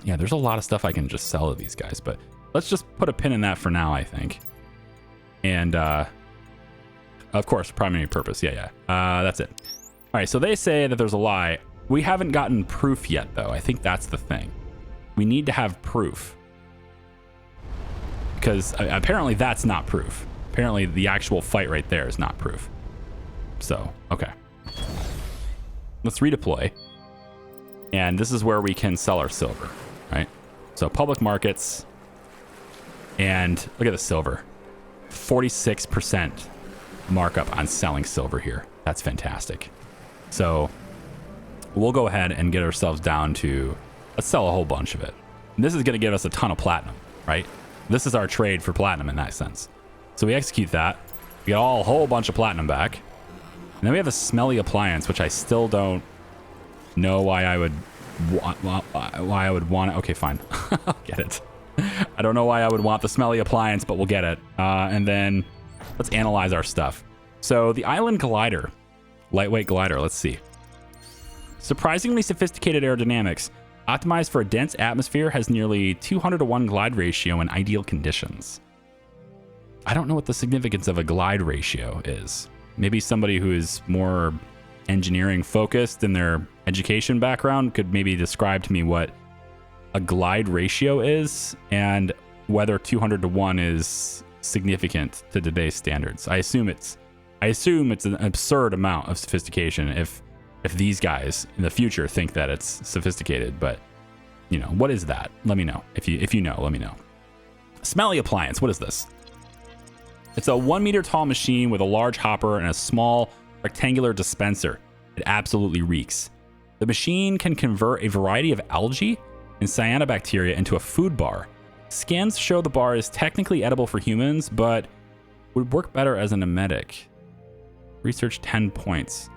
Yeah, there's a lot of stuff I can just sell to these guys, but let's just put a pin in that for now, I think. And of course, primary purpose. Yeah. That's it. All right, so they say that there's a lie. We haven't gotten proof yet, though. I think that's the thing. We need to have proof. Because apparently that's not proof. Apparently the actual fight right there is not proof. So, okay. Let's redeploy. And this is where we can sell our silver, right? So public markets. And look at the silver. 46% markup on selling silver here. That's fantastic. So we'll go ahead and get ourselves down to, let's sell a whole bunch of it. And this is going to give us a ton of platinum, right? This is our trade for platinum in that sense. So we execute that. We get a whole bunch of platinum back. And then we have a smelly appliance, which I still don't know why I would want it. Okay, fine. I'll get it. I don't know why I would want the smelly appliance, but we'll get it. And then let's analyze our stuff. So the island glider, lightweight glider, let's see. Surprisingly sophisticated aerodynamics. Optimized for a dense atmosphere, has nearly 200-to-1 glide ratio in ideal conditions. I don't know what the significance of a glide ratio is. Maybe somebody who is more engineering focused in their education background could maybe describe to me what a glide ratio is and whether 200-to-1 is significant to today's standards. I assume it's an absurd amount of sophistication if these guys in the future think that it's sophisticated, but you know, what is that? Let me know. If you know, let me know. Smelly appliance, what is this? It's a 1 meter tall machine with a large hopper and a small rectangular dispenser. It absolutely reeks. The machine can convert a variety of algae and cyanobacteria into a food bar. Scans show the bar is technically edible for humans, but would work better as an emetic. Research 10 points.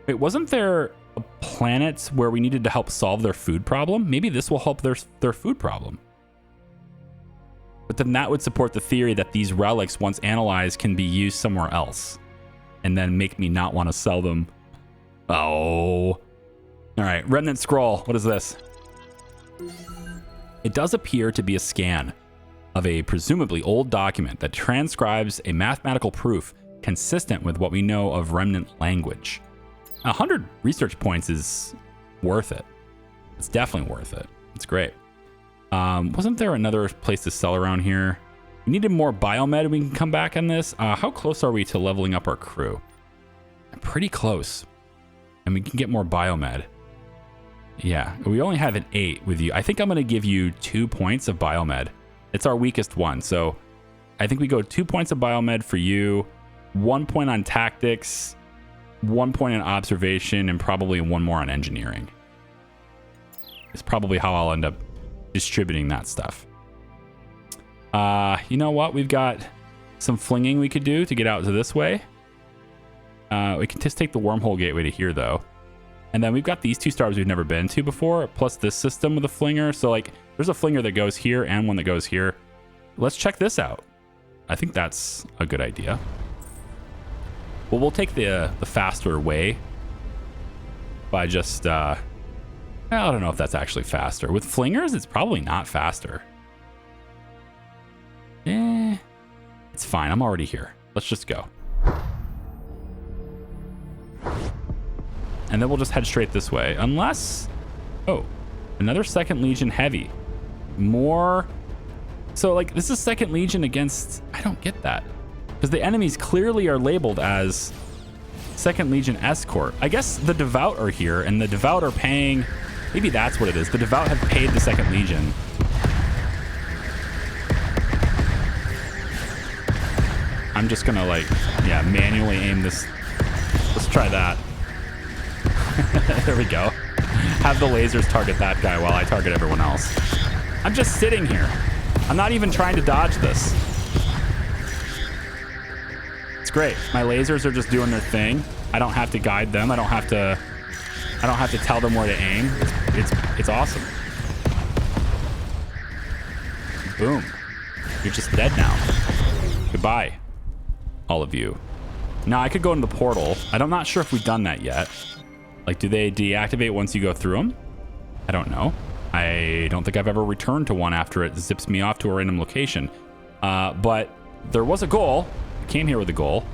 Wait, wasn't there a planet where we needed to help solve their food problem? Maybe this will help their food problem. But then that would support the theory that these relics, once analyzed, can be used somewhere else. And then make me not want to sell them. Oh. All right, Remnant Scroll. What is this? It does appear to be a scan of a presumably old document that transcribes a mathematical proof consistent with what we know of Remnant language. 100 research points is worth it. It's definitely worth it. It's great. Wasn't there another place to sell around here? We needed more biomed. We can come back on this. How close are we to leveling up our crew? Pretty close. And we can get more biomed. Yeah, we only have an 8 with you. I think I'm going to give you 2 points of biomed. It's our weakest one. So I think we go 2 points of biomed for you, 1 point on tactics, 1 point in observation, and probably 1 more on engineering. It's probably how I'll end up distributing that stuff. You know what? We've got some flinging we could do to get out to this way. We can just take the wormhole gateway to here, though. And then we've got these 2 stars we've never been to before, plus this system with a flinger. So, like, there's a flinger that goes here and one that goes here. Let's check this out. I think that's a good idea. Well, we'll take the faster way by just, I don't know if that's actually faster. With flingers, it's probably not faster. It's fine. I'm already here. Let's just go. And then we'll just head straight this way. Unless, oh, another 2nd Legion Heavy. More So like this is Second Legion against, I don't get that. Because the enemies clearly are labeled as Second Legion Escort. I guess the Devout are here and the Devout are paying, maybe that's what it is. The Devout have paid the Second Legion. I'm just gonna like, yeah, manually aim this. Let's try that. There we go. Have the lasers target that guy while I target everyone else. I'm just sitting here. I'm not even trying to dodge this. It's great. My lasers are just doing their thing. I don't have to guide them. I don't have to tell them where to aim. It's awesome. Boom. You're just dead now. Goodbye, all of you. Now I could go into the portal. I'm not sure if we've done that yet. Like, do they deactivate once you go through them? I don't know. I don't think I've ever returned to one after it zips me off to a random location. But there was a goal. I came here with a goal.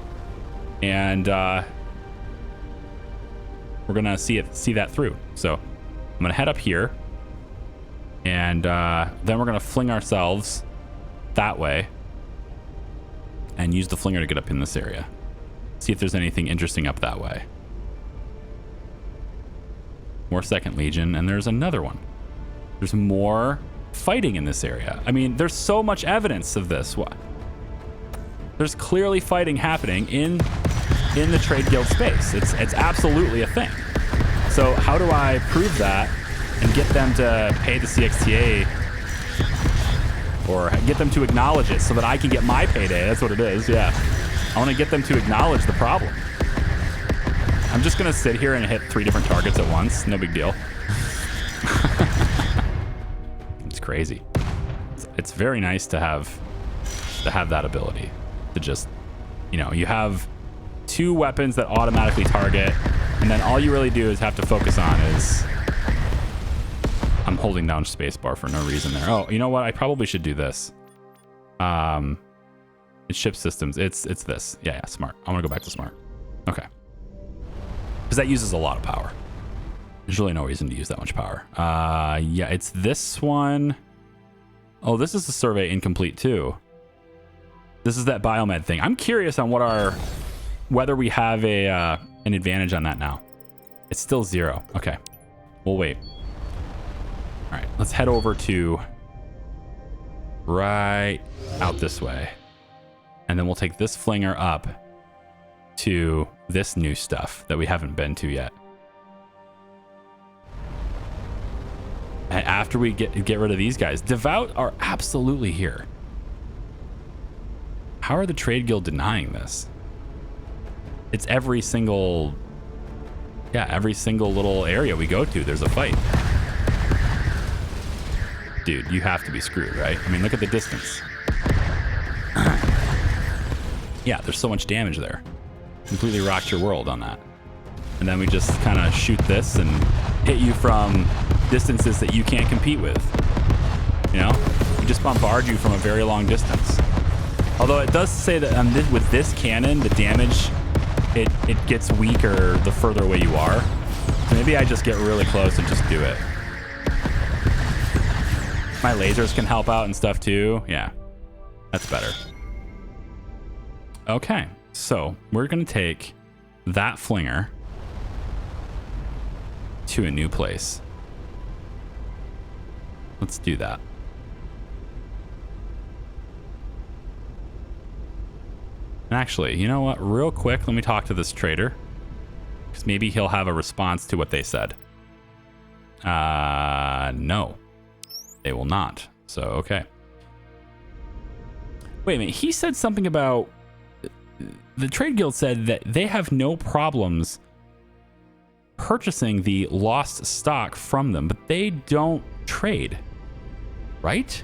And we're going to see that through. So I'm going to head up here. And then we're going to fling ourselves that way. And use the flinger to get up in this area. See if there's anything interesting up that way. More Second Legion, and there's another one. There's more fighting in this area. I mean, there's so much evidence of this. There's clearly fighting happening in the Trade Guild space. It's absolutely a thing. So how do I prove that and get them to pay the CXTA or get them to acknowledge it so that I can get my payday? That's what it is, yeah. I want to get them to acknowledge the problem. I'm just going to sit here and hit 3 different targets at once. No big deal. It's crazy. It's very nice to have that ability to just, you know, you have 2 weapons that automatically target, and then all you really do is have to focus on is... I'm holding down spacebar for no reason there. Oh, you know what? I probably should do this. It's ship systems. It's this. Yeah, smart. I want to go back to smart. Okay. Because that uses a lot of power. There's really no reason to use that much power. Yeah, it's this one. Oh, this is the survey incomplete too. This is that biomed thing. I'm curious on whether we have an advantage on that now. It's still 0. Okay. We'll wait. All right, let's head over to right out this way. And then we'll take this flinger up to this new stuff that we haven't been to yet. And after we get rid of these guys, Devout are absolutely here. How are the Trade Guild denying this? It's every single little area we go to, there's a fight. Dude, you have to be screwed, right? I mean, look at the distance. Yeah, there's so much damage there. Completely rocked your world on that. And then we just kind of shoot this and hit you from distances that you can't compete with. You know? We just bombard you from a very long distance. Although it does say that with this cannon, the damage, it gets weaker the further away you are. So maybe I just get really close and just do it. My lasers can help out and stuff too. Yeah, that's better. Okay, so we're going to take that flinger to a new place. Let's do that. And actually, you know what? Real quick, let me talk to this trader. Because maybe he'll have a response to what they said. No. They will not. So, okay. Wait a minute. He said something about... The Trade Guild said that they have no problems purchasing the lost stock from them, but they don't trade. Right?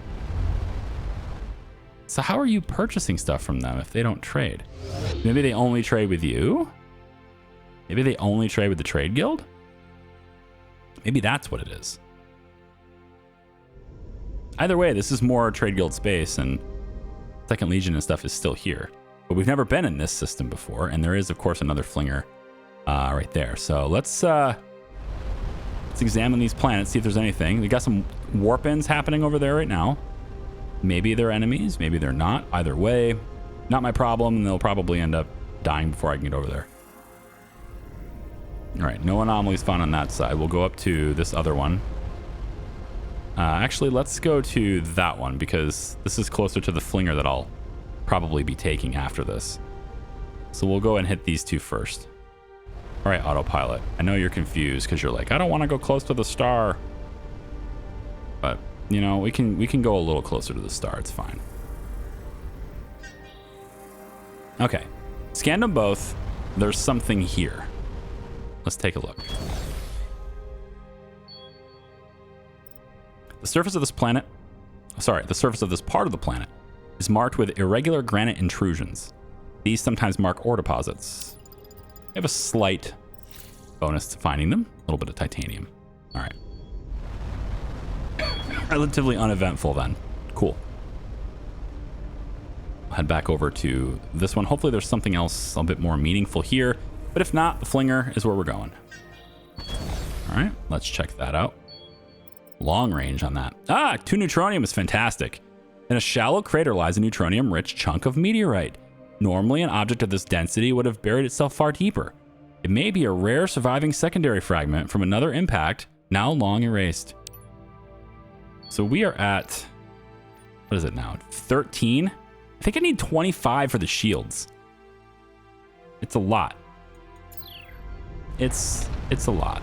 So how are you purchasing stuff from them if they don't trade? Maybe they only trade with you? Maybe they only trade with the Trade Guild? Maybe that's what it is. Either way, this is more Trade Guild space, and Second Legion and stuff is still here. But we've never been in this system before, and there is, of course, another flinger right there. So let's examine these planets, see if there's anything. We got some warp-ins happening over there right now. Maybe they're enemies, maybe they're not. Either way, not my problem, and they'll probably end up dying before I can get over there. All right, no anomalies found on that side. We'll go up to this other one. Actually, let's go to that one because this is closer to the flinger that I'll probably be taking after this. So we'll go and hit these two first. All right, autopilot. I know you're confused because you're like, I don't want to go close to the star. But, you know, we can go a little closer to the star. It's fine. Okay. Scanned them both. There's something here. Let's take a look. The surface of this planet, the surface of this part of the planet is marked with irregular granite intrusions. These sometimes mark ore deposits. We have a slight bonus to finding them. A little bit of titanium. All right. Relatively uneventful then. Cool. I'll head back over to this one. Hopefully there's something else a bit more meaningful here. But if not, the flinger is where we're going. All right, let's check that out. Long range on that. 2 neutronium is fantastic. In a shallow crater lies a neutronium-rich chunk of meteorite. Normally, an object of this density would have buried itself far deeper. It may be a rare surviving secondary fragment from another impact, now long erased. So we are at, what is it now? 13? I think I need 25 for the shields. It's a lot. It's a lot.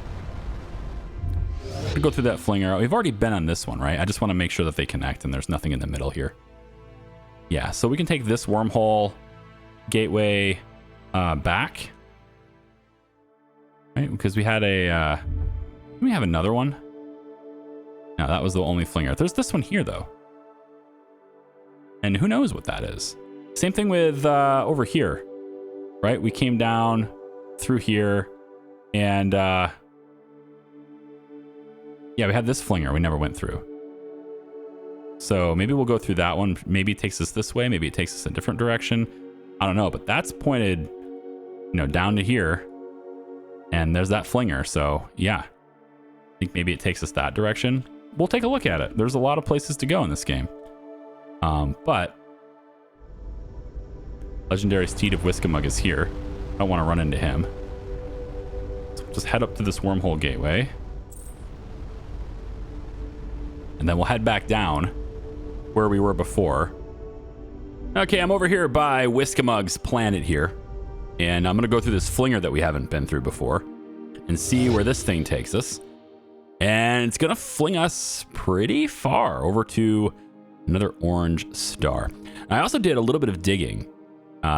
Go through that flinger. We've already been on this one, right? I just want to make sure that they connect and there's nothing in the middle here. Yeah, so we can take this wormhole gateway back. Right, because we had a... we have another one? No, that was the only flinger. There's this one here, though. And who knows what that is. Same thing with over here, right? We came down through here and... yeah, we had this flinger we never went through. So maybe we'll go through that one. Maybe it takes us this way. Maybe it takes us a different direction. I don't know, but that's pointed, you know, down to here. And there's that flinger. So yeah, I think maybe it takes us that direction. We'll take a look at it. There's a lot of places to go in this game. But Legendary Steed of WISKAMUG'S is here. I don't want to run into him. So we'll just head up to this wormhole gateway. And then we'll head back down where we were before. Okay, I'm over here by WISKAMUG'S planet here. And I'm going to go through this flinger that we haven't been through before and see where this thing takes us. And it's going to fling us pretty far over to another orange star. I also did a little bit of digging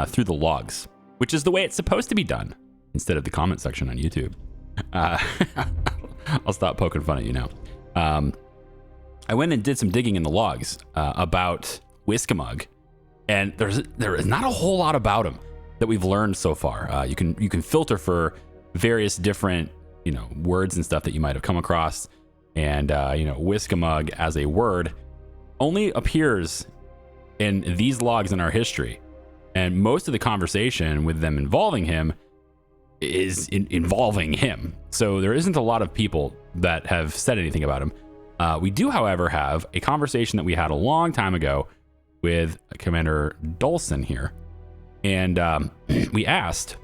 through the logs, which is the way it's supposed to be done instead of the comment section on YouTube. I'll stop poking fun at you now. I went and did some digging in the logs about WISKAMUG, and there is not a whole lot about him that we've learned so far. You can filter for various different, you know, words and stuff that you might have come across, and you know, WISKAMUG as a word only appears in these logs in our history, and most of the conversation with them involving him is involving him. So there isn't a lot of people that have said anything about him. We do, however, have a conversation that we had a long time ago with Commander Dolson here. And we asked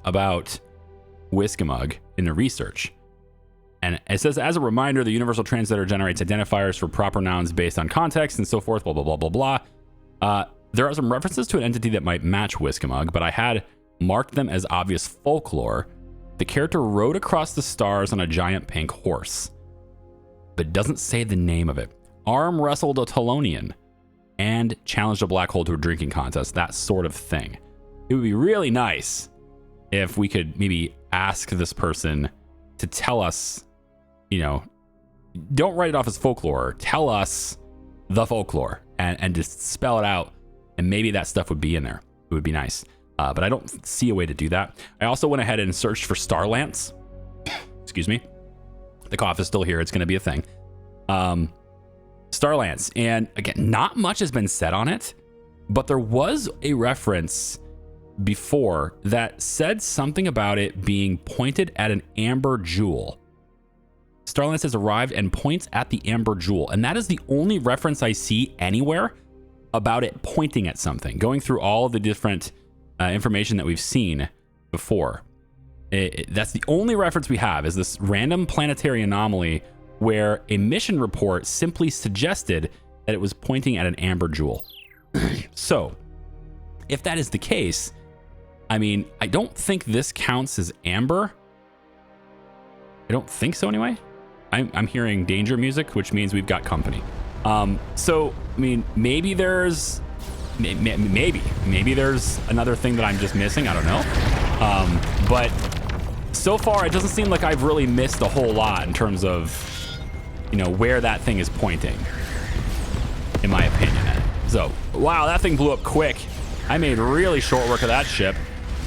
about WISKAMUG in the research. And it says, as a reminder, the universal translator generates identifiers for proper nouns based on context and so forth, blah, blah, blah, blah, blah. There are some references to an entity that might match WISKAMUG, but I had marked them as obvious folklore. The character rode across the stars on a giant pink horse, but doesn't say the name of it. Arm wrestled a Talonian and challenged a black hole to a drinking contest, that sort of thing. It would be really nice if we could maybe ask this person to tell us, you know, don't write it off as folklore. Tell us the folklore and just spell it out. And maybe that stuff would be in there. It would be nice. But I don't see a way to do that. I also went ahead and searched for Starlance. Excuse me. The cough is still here. It's going to be a thing. Starlance. And again, not much has been said on it, but there was a reference before that said something about it being pointed at an amber jewel. Starlance has arrived and points at the Amber Jewel. And that is the only reference I see anywhere about it pointing at something. Going through all of the different information that we've seen before. That's the only reference we have, is this random planetary anomaly where a mission report simply suggested that it was pointing at an Amber Jewel. So, if that is the case, I mean, I don't think this counts as Amber. I don't think so anyway. I'm hearing danger music, which means we've got company. So, I mean, maybe there's... Maybe there's another thing that I'm just missing. I don't know. But so far, it doesn't seem like I've really missed a whole lot in terms of, you know, where that thing is pointing, in my opinion. So, wow, that thing blew up quick. I made really short work of that ship.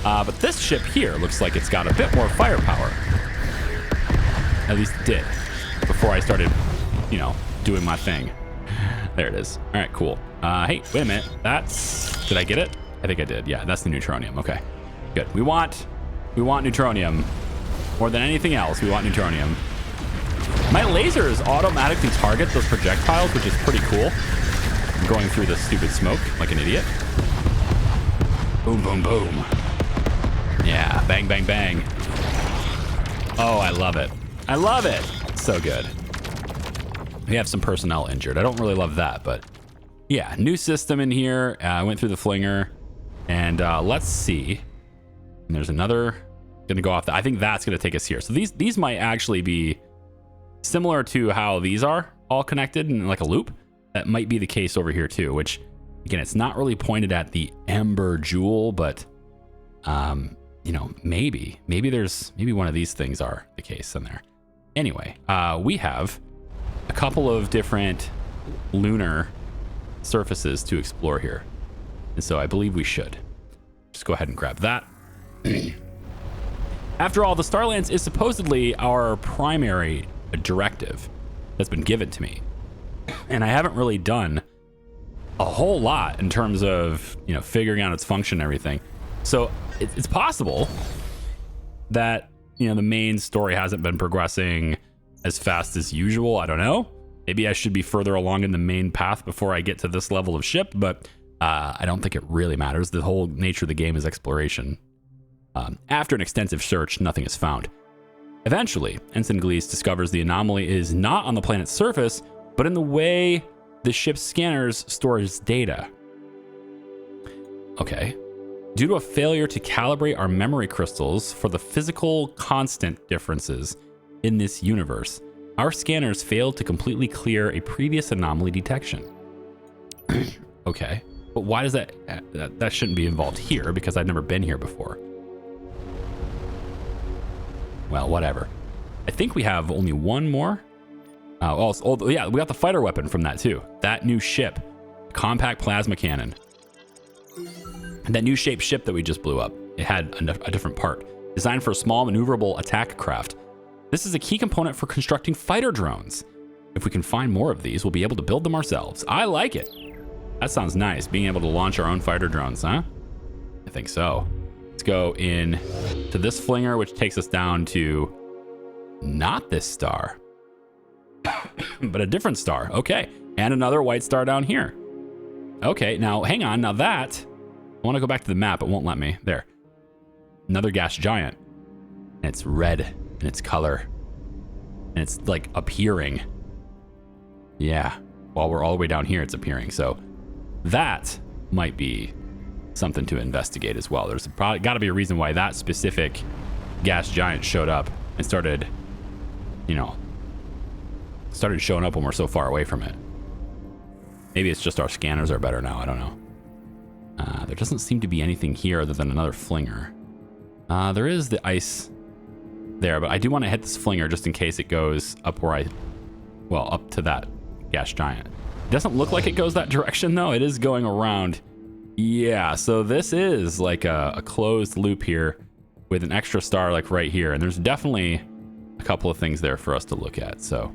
But this ship here looks like it's got a bit more firepower. At least it did before I started, you know, doing my thing. There it is. All right, cool. Hey, wait a minute. That's... Did I get it? I think I did. Yeah, that's the neutronium. Okay, good. We want neutronium. More than anything else, we want neutronium. My lasers automatically target those projectiles, which is pretty cool. I'm going through this stupid smoke like an idiot. Boom, boom, boom. Yeah, bang, bang, bang. Oh, I love it. I love it. So good. We have some personnel injured. I don't really love that, but yeah, new system in here. I went through the flinger, and let's see. And there's another gonna go off. I think that's gonna take us here. So these might actually be similar to how these are all connected in like a loop. That might be the case over here too. Which, again, it's not really pointed at the Amber Jewel, but you know, maybe one of these things are the case in there. Anyway, we have a couple of different lunar surfaces to explore here. And so I believe we should. Just go ahead and grab that. After all, the Starlance is supposedly our primary directive that's been given to me. And I haven't really done a whole lot in terms of, you know, figuring out its function and everything. So it's possible that, you know, the main story hasn't been progressing as fast as usual. I don't know. Maybe I should be further along in the main path before I get to this level of ship, but I don't think it really matters. The whole nature of the game is exploration. After an extensive search, nothing is found. Eventually, Ensign Glees discovers the anomaly is not on the planet's surface, but in the way the ship's scanners stores data. Okay. Due to a failure to calibrate our memory crystals for the physical constant differences in this universe, our scanners failed to completely clear a previous anomaly detection. Okay, but why does that shouldn't be involved here, because I've never been here before. Well, whatever. I think we have only one more. Oh, yeah, we got the fighter weapon from that too. That new ship, compact plasma cannon. And that new shaped ship that we just blew up, it had a different part. Designed for a small maneuverable attack craft. This is a key component for constructing fighter drones. If we can find more of these, we'll be able to build them ourselves. I like it. That sounds nice, being able to launch our own fighter drones, huh? I think so. Let's go in to this flinger, which takes us down to not this star, but a different star. Okay, and another white star down here. Okay, now hang on. Now that, I want to go back to the map. It won't let me. There. Another gas giant. And it's red in its color. And it's like appearing. Yeah. While we're all the way down here, it's appearing. So that might be something to investigate as well. There's probably got to be a reason why that specific gas giant showed up and started, you know, started showing up when we're so far away from it. Maybe it's just our scanners are better now. I don't know. There doesn't seem to be anything here other than another flinger. There is the ice there, but I do want to hit this flinger just in case it goes up where up to that gas giant. It doesn't look like it goes that direction though. It is going around. Yeah, so this is like a closed loop here with an extra star like right here. And there's definitely a couple of things there for us to look at. So